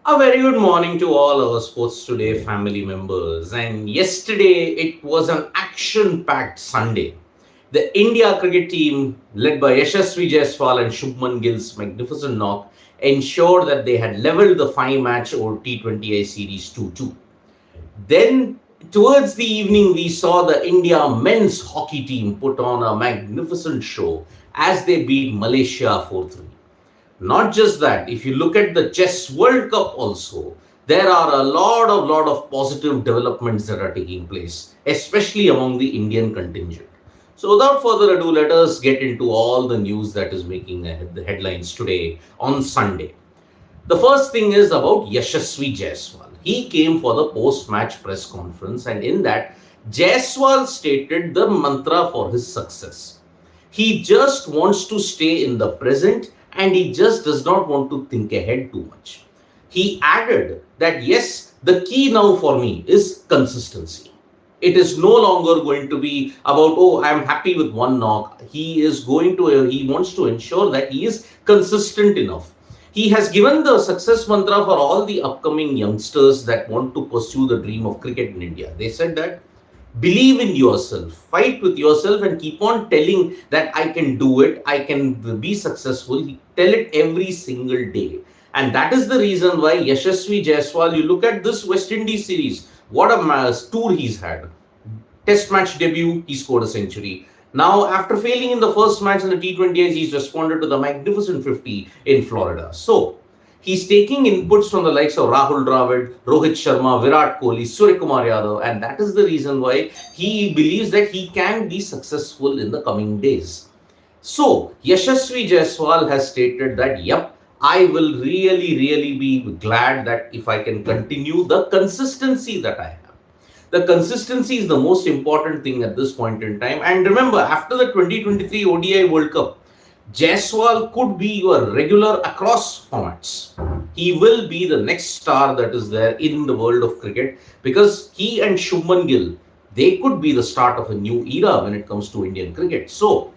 A very good morning to all our Sports Today family members. And yesterday it was an action packed Sunday. The India cricket team, led by Yashasvi Jaiswal and Shubman Gill's magnificent knock, ensured that they had leveled the 5 match over T20I series 2-2. Then, towards the evening, we saw the India men's hockey team put on a magnificent show as they beat Malaysia 4-3. Not just that, if you look at the Chess World Cup also, there are a lot of positive developments that are taking place, especially among the Indian contingent. So without further ado, let us get into all the news that is making the headlines today on Sunday. The first thing is about Yashasvi Jaiswal. He came for the post-match press conference, and in that, Jaiswal stated the mantra for his success. He just wants to stay in the present and he just does not want to think ahead too much. He added that yes, the key now for me is consistency. It is no longer going to be about, oh, I'm happy with one knock. He wants to ensure that he is consistent enough. He has given the success mantra for all the upcoming youngsters that want to pursue the dream of cricket in India. They said that believe in yourself, fight with yourself, and keep on telling that I can do it, I can be successful. Tell it every single day. And that is the reason why Yashasvi Jaiswal, you look at this West Indies series, what a tour he's had. Test match debut, he scored a century. Now, after failing in the first match in the T20Is, he's responded to the magnificent 50 in Florida. So, he's taking inputs from the likes of Rahul Dravid, Rohit Sharma, Virat Kohli, Suryakumar Yadav, and that is the reason why he believes that he can be successful in the coming days. So, Yashasvi Jaiswal has stated that, yep, I will really be glad that if I can continue the consistency that I have. The consistency is the most important thing at this point in time. And remember, after the 2023 ODI World Cup, Jaiswal could be your regular across formats. He will be the next star that is there in the world of cricket because he and Shubman Gill, they could be the start of a new era when it comes to Indian cricket. So,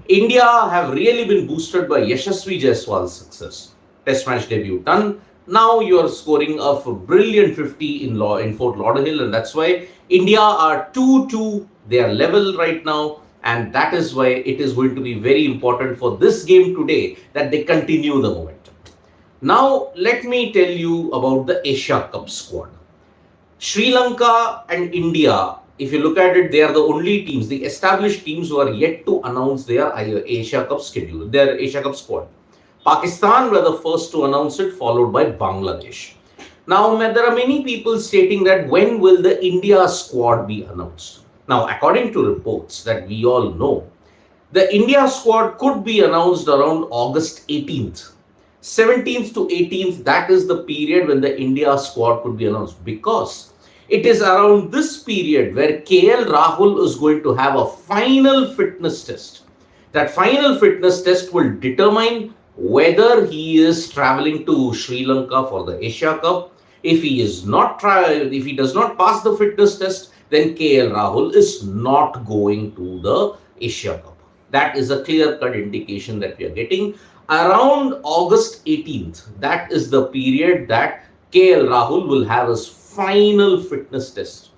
India have really been boosted by Yashasvi Jaiswal's success. Test match debut done. Now you are scoring a brilliant 50 in Fort Lauderdale, and that's why India are 2-2. They are level right now. And that is why it is going to be very important for this game today that they continue the momentum. Now, let me tell you about the Asia Cup squad. Sri Lanka and India, if you look at it, they are the only teams, the established teams who are yet to announce their Asia Cup schedule, their Asia Cup squad. Pakistan were the first to announce it, followed by Bangladesh. Now, there are many people stating that when will the India squad be announced? Now, according to reports that we all know, the India squad could be announced around August 18th. 17th to 18th, that is the period when the India squad could be announced because it is around this period where KL Rahul is going to have a final fitness test. That final fitness test will determine whether he is traveling to Sri Lanka for the Asia Cup. If he does not pass the fitness test, then KL Rahul is not going to the Asia Cup. That is a clear-cut indication that we are getting. Around August 18th, that is the period that KL Rahul will have his final fitness test.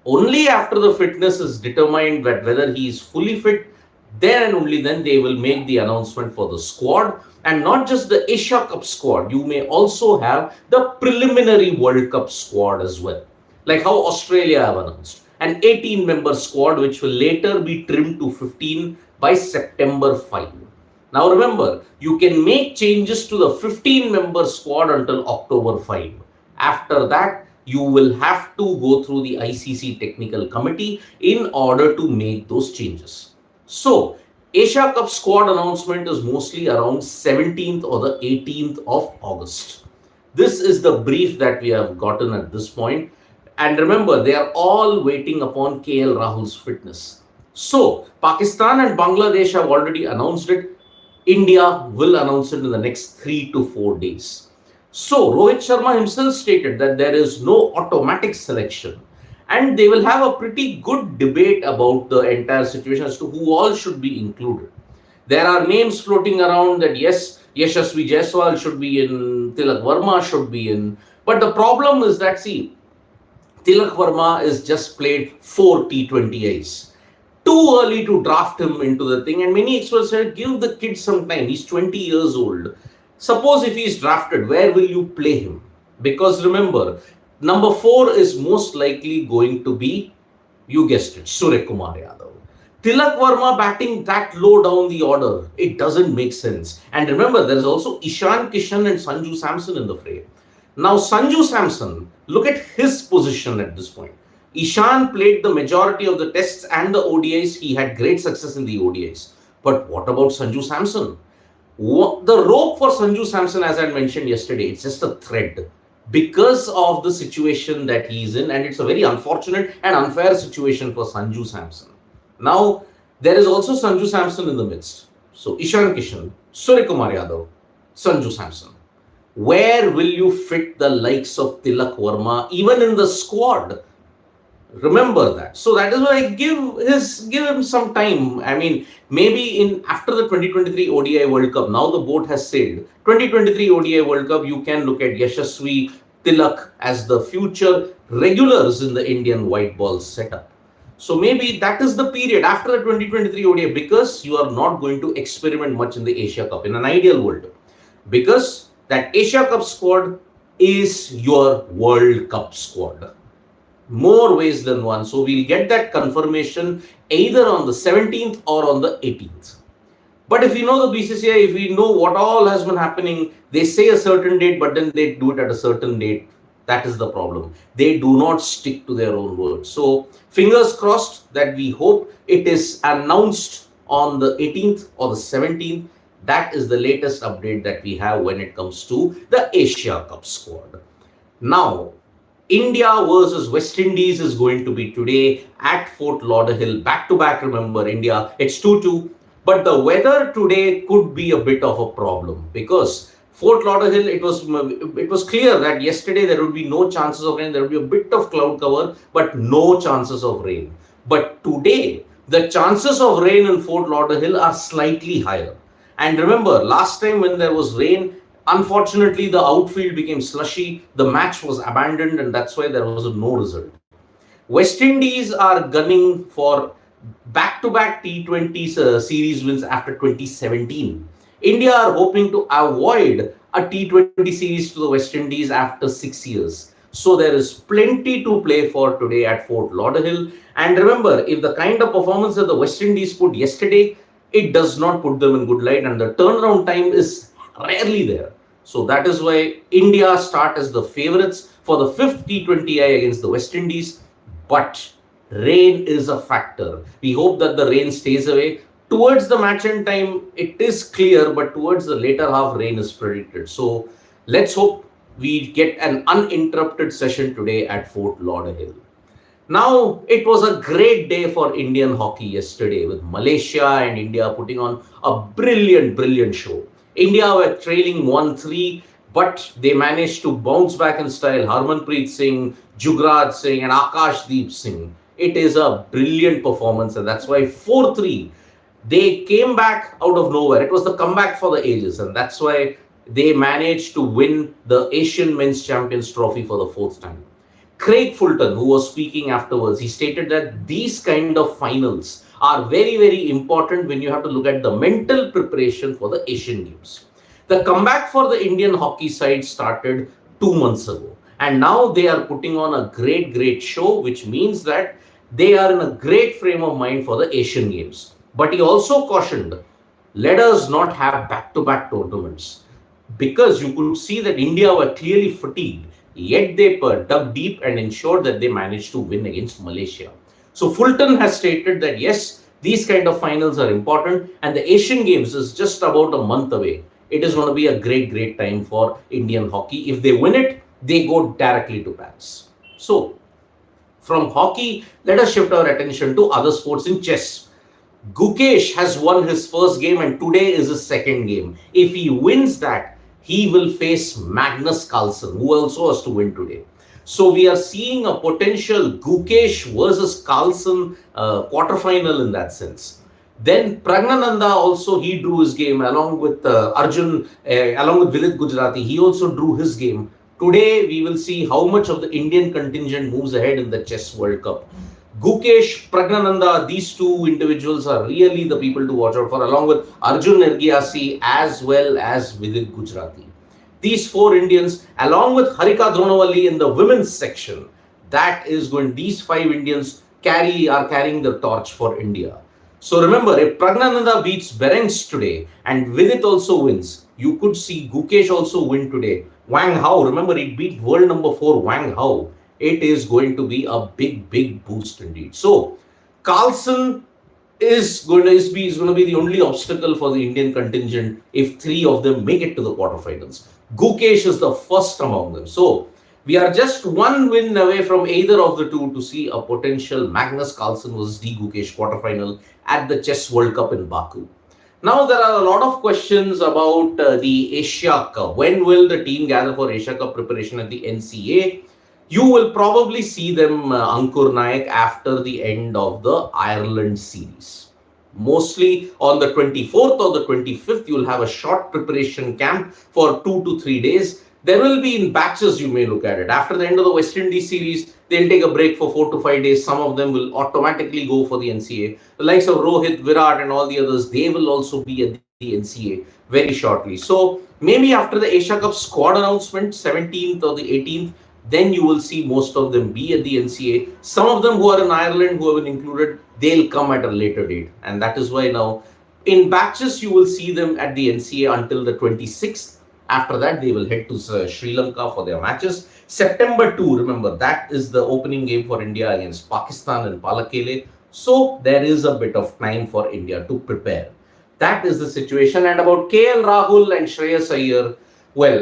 Only after the fitness is determined that whether he is fully fit, then and only then they will make the announcement for the squad. And not just the Asia Cup squad, you may also have the preliminary World Cup squad as well. Like how Australia have announced an 18-member squad which will later be trimmed to 15 by September 5. Now remember, you can make changes to the 15-member squad until October 5. After that, you will have to go through the ICC technical committee in order to make those changes. So, Asia Cup squad announcement is mostly around 17th or the 18th of August. This is the brief that we have gotten at this point. And remember, they are all waiting upon KL Rahul's fitness. So, Pakistan and Bangladesh have already announced it. India will announce it in the next 3 to 4 days. So, Rohit Sharma himself stated that there is no automatic selection. And they will have a pretty good debate about the entire situation as to who all should be included. There are names floating around that yes, Yashasvi Jaiswal should be in, Tilak Verma should be in. But the problem is that, see, Tilak Verma is just played 4 T20Is. Too early to draft him into the thing, and many experts said, give the kid some time. He's 20 years old. Suppose if he's drafted, where will you play him? Because remember, number 4 is most likely going to be, you guessed it, Surya Kumar Yadav. Tilak Verma batting that low down the order, it doesn't make sense. And remember, there is also Ishan Kishan and Sanju Samson in the fray. Now, Sanju Samson, look at his position at this point. Ishan played the majority of the tests and the ODIs. He had great success in the ODIs. But what about Sanju Samson? The rope for Sanju Samson, as I mentioned yesterday, it's just a thread because of the situation that he's in, and it's a very unfortunate and unfair situation for Sanju Samson. Now, there is also Sanju Samson in the midst. So, Ishan Kishan, Surya Kumar Yadav, Sanju Samson. Where will you fit the likes of Tilak Verma, even in the squad? Remember that. So that is why I give him some time. I mean, maybe in after the 2023 ODI World Cup, now the boat has sailed. 2023 ODI World Cup, you can look at Yashasvi, Tilak as the future regulars in the Indian white ball setup. So maybe that is the period after the 2023 ODI, because you are not going to experiment much in the Asia Cup in an ideal world. Because that Asia Cup squad is your World Cup squad. More ways than one. So we'll get that confirmation either on the 17th or on the 18th. But if you know the BCCI, if we know what all has been happening, they say a certain date, but then they do it at a certain date. That is the problem. They do not stick to their own word. So fingers crossed that we hope it is announced on the 18th or the 17th. That is the latest update that we have when it comes to the Asia Cup squad. Now, India versus West Indies is going to be today at Fort Lauderdale. Back to back, remember, India, it's 2-2. But the weather today could be a bit of a problem because Fort Lauderdale, it was clear that yesterday there would be no chances of rain. There would be a bit of cloud cover, but no chances of rain. But today, the chances of rain in Fort Lauderdale are slightly higher. And remember, last time when there was rain, unfortunately, the outfield became slushy, the match was abandoned, and that's why there was no result. West Indies are gunning for back-to-back T20 series wins after 2017. India are hoping to avoid a T20 series to the West Indies after 6 years. So there is plenty to play for today at Fort Lauderdale. And remember, if the kind of performance that the West Indies put yesterday, it does not put them in good light, and the turnaround time is rarely there. So that is why India start as the favorites for the 5th T20I against the West Indies. But rain is a factor. We hope that the rain stays away. Towards the match end time, it is clear, but towards the later half, rain is predicted. So let's hope we get an uninterrupted session today at Fort Lauderdale. Now, it was a great day for Indian hockey yesterday with Malaysia and India putting on a brilliant show. India were trailing 1-3, but they managed to bounce back in style. Harmanpreet Singh, Jugraj Singh and Akashdeep Singh. It is a brilliant performance, and that's why 4-3, they came back out of nowhere. It was the comeback for the ages, and that's why they managed to win the Asian Men's Champions Trophy for the 4th time. Craig Fulton, who was speaking afterwards, he stated that these kind of finals are very important when you have to look at the mental preparation for the Asian Games. The comeback for the Indian hockey side started 2 months ago, and now they are putting on a great show, which means that they are in a great frame of mind for the Asian Games. But he also cautioned, let us not have back-to-back tournaments, because you could see that India were clearly fatigued. Yet they dug deep and ensured that they managed to win against Malaysia. So Fulton has stated that yes, these kind of finals are important, and the Asian Games is just about a month away. It is going to be a great time for Indian hockey. If they win it, they go directly to Paris. So from hockey, let us shift our attention to other sports in chess. Gukesh has won his first game, and today is his second game. If he wins that, he will face Magnus Carlsen, who also has to win today. So we are seeing a potential Gukesh versus Carlsen quarterfinal in that sense. Then Pragnananda also, he drew his game along with Arjun, along with Vidit Gujarati. He also drew his game. Today we will see how much of the Indian contingent moves ahead in the Chess World Cup. Gukesh, Pragnananda, these two individuals are really the people to watch out for, along with Arjun Ergiasi as well as Vidit Gujarati. These four Indians, along with Harika Dronavalli in the women's section, that is going. These five Indians are carrying the torch for India. So remember, if Pragnananda beats Berengs today and Vidit also wins, you could see Gukesh also win today. Wang Hao, remember, he beat world number 4 Wang Hao. It is going to be a big boost indeed. So Carlsen is going to be the only obstacle for the Indian contingent if three of them make it to the quarterfinals. Gukesh is the first among them. So we are just one win away from either of the two to see a potential Magnus Carlsen vs D Gukesh quarterfinal at the Chess World Cup in Baku. Now there are a lot of questions about the Asia Cup. When will the team gather for Asia Cup preparation at the NCA? You will probably see them, Ankur Naik, after the end of the Ireland series. Mostly on the 24th or the 25th, you will have a short preparation camp for 2 to 3 days. There will be in batches, you may look at it. After the end of the West Indies series, they'll take a break for 4 to 5 days. Some of them will automatically go for the NCA. The likes of Rohit, Virat and all the others, they will also be at the NCA very shortly. So maybe after the Asia Cup squad announcement, 17th or the 18th, then you will see most of them be at the NCA. Some of them who are in Ireland, who have been included, they'll come at a later date. And that is why now, in batches, you will see them at the NCA until the 26th. After that, they will head to Sri Lanka for their matches. September 2, remember, that is the opening game for India against Pakistan and Palakele. So there is a bit of time for India to prepare. That is the situation. And about KL Rahul and Shreyas Iyer, well,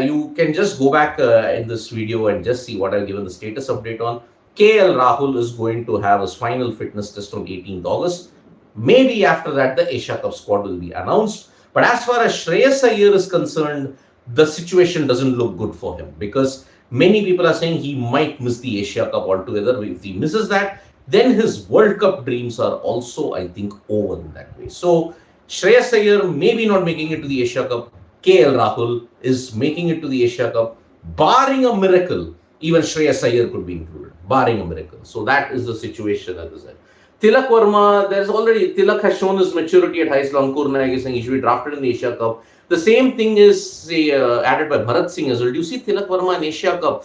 you can just go back in this video and just see what I've given the status update on. KL Rahul is going to have his final fitness test on 18th August. Maybe after that, the Asia Cup squad will be announced. But as far as Shreyas Iyer is concerned, the situation doesn't look good for him because many people are saying he might miss the Asia Cup altogether. If he misses that, then his World Cup dreams are also, I think, over in that way. So Shreyas Iyer maybe not making it to the Asia Cup. KL Rahul is making it to the Asia Cup. Barring a miracle, even Shreyas Iyer could be included. Barring a miracle. So that is the situation at this end. Tilak Verma, Tilak has shown his maturity at high school. Ankur Naik is saying he should be drafted in the Asia Cup. The same thing is added by Bharat Singh as well. Do you see Tilak Verma in Asia Cup?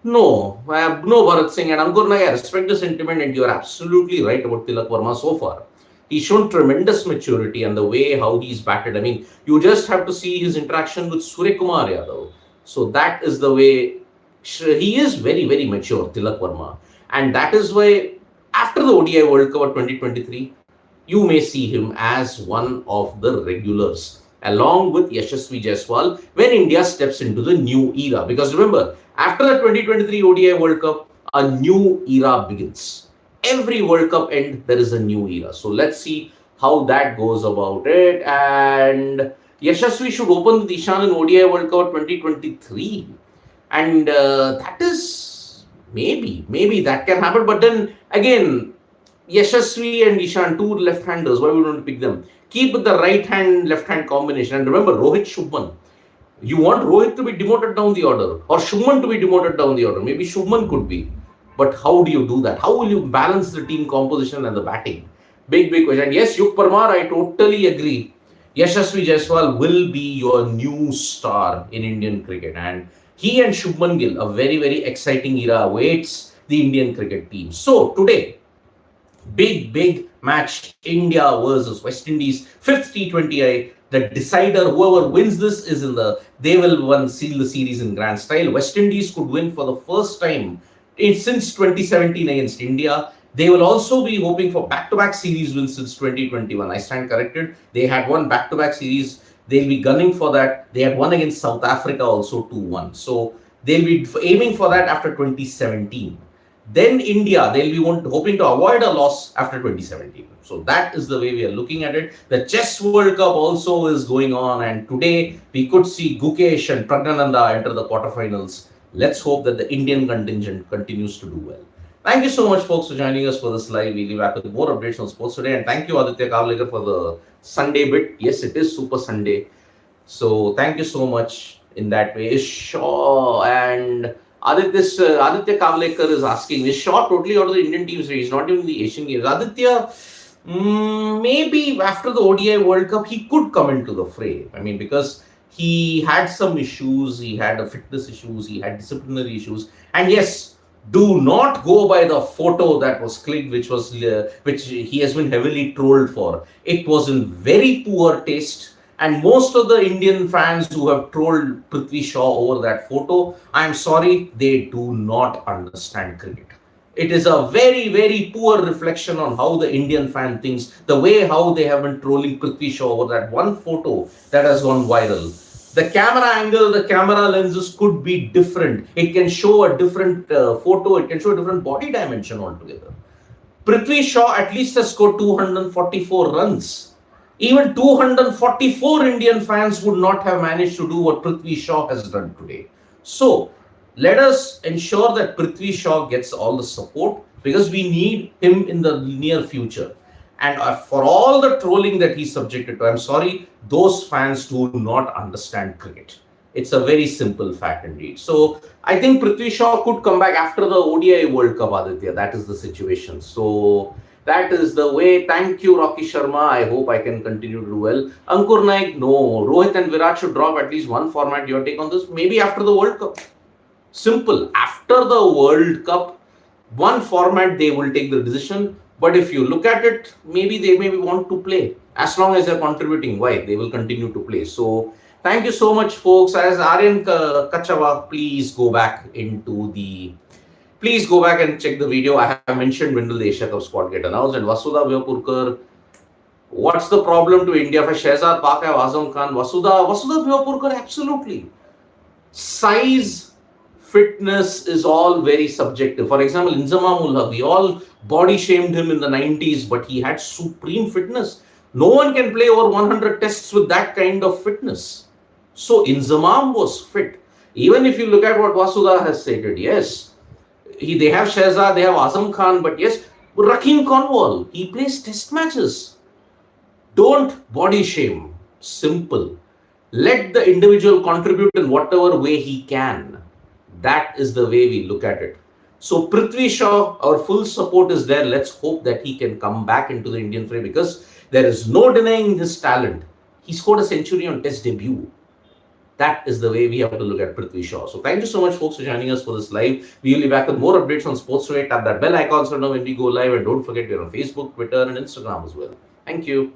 No, no Bharat Singh and Ankur Naik. I respect the sentiment and you are absolutely right about Tilak Verma so far. He's shown tremendous maturity and the way how he's batted. I mean, you just have to see his interaction with Suryakumar Yadav. So that is the way he is very mature, Tilak Verma. And that is why after the ODI World Cup of 2023, you may see him as one of the regulars along with Yashasvi Jaiswal when India steps into the new era. Because remember, after the 2023 ODI World Cup, a new era begins. Every World Cup end, there is a new era. So let's see how that goes about it. And Yashasvi should open the Ishan in ODI World Cup 2023. And that is maybe that can happen. But then again, Yashasvi and Ishan, two left-handers, why we don't pick them? Keep with the right-hand, left-hand combination. And remember, Rohit Shubman. You want Rohit to be demoted down the order or Shubman to be demoted down the order. Maybe Shubman could be. But how do you do that? How will you balance the team composition and the batting? Big question. And yes, Yug Parmar, I totally agree. Yashasvi Jaiswal will be your new star in Indian cricket. And he and Shubman Gill, a very exciting era awaits the Indian cricket team. So today, big match, India versus West Indies, 5th T20I. The decider, whoever wins this is they will seal the series in grand style. West Indies could win for the first time since 2017 against India. They will also be hoping for back-to-back series wins since 2021. I stand corrected. They had won back-to-back series. They'll be gunning for that. They had won against South Africa also 2-1. So they'll be aiming for that after 2017. Then India, they'll be hoping to avoid a loss after 2017. So that is the way we are looking at it. The Chess World Cup also is going on. And today we could see Gukesh and Pragnananda enter the quarterfinals. Let's hope that the Indian contingent continues to do well. Thank you so much, folks, for joining us for this live. We'll be back with more updates on sports today. And thank you, Aditya Kavlekar, for the Sunday bit. Yes, it is Super Sunday. So thank you so much in that way. Is Shaw and Aditya Kavlekar is asking, is Shaw totally out of the Indian teams? He's not even in the Asian Games. Aditya, maybe after the ODI World Cup, he could come into the fray. I mean, because he had some issues, he had fitness issues, he had disciplinary issues. And yes, do not go by the photo that was clicked, which he has been heavily trolled for. It was in very poor taste. And most of the Indian fans who have trolled Prithvi Shaw over that photo, I'm sorry, they do not understand cricket. It is a very, very poor reflection on how the Indian fan thinks, the way how they have been trolling Prithvi Shaw over that one photo that has gone viral. The camera angle, the camera lenses could be different. It can show a different photo, it can show a different body dimension altogether. Prithvi Shaw at least has scored 244 runs. Even 244 Indian fans would not have managed to do what Prithvi Shaw has done today. So, let us ensure that Prithvi Shaw gets all the support because we need him in the near future. And for all the trolling that he's subjected to, I'm sorry, those fans do not understand cricket. It's a very simple fact indeed. So I think Prithvi Shaw could come back after the ODI World Cup, Aditya. That is the situation. So that is the way. Thank you, Rocky Sharma. I hope I can continue to do well. Ankur Naik, no. Rohit and Virat should drop at least one format. Your take on this? Maybe after the World Cup. Simple. After the World Cup, one format they will take the decision. But if you look at it, maybe they want to play. As long as they're contributing, why? They will continue to play. So thank you so much, folks. As Aryan Kachava, please go back and check the video. I have mentioned when will the Asia Cup squad get announced. And Vasudha Bhiyapurkar, what's the problem to India? For Shehzad Pak hai, Azam Khan, Vasudha Bhiyapurkar, absolutely. Size, fitness is all very subjective. For example, Inzamam ul Haq, we all body shamed him in the 90s, but he had supreme fitness. No one can play over 100 tests with that kind of fitness. So Inzamam was fit. Even if you look at what Vasudha has stated, yes, they have Shehzad, they have Azam Khan, but yes, Rakeem Cornwall, he plays test matches. Don't body shame. Simple. Let the individual contribute in whatever way he can. That is the way we look at it. So Prithvi Shaw, our full support is there. Let's hope that he can come back into the Indian fray because there is no denying his talent. He scored a century on test debut. That is the way we have to look at Prithvi Shaw. So thank you so much, folks, for joining us for this live. We will be back with more updates on Sports Today. Tap that bell icon so know when we go live. And don't forget, we're on Facebook, Twitter, and Instagram as well. Thank you.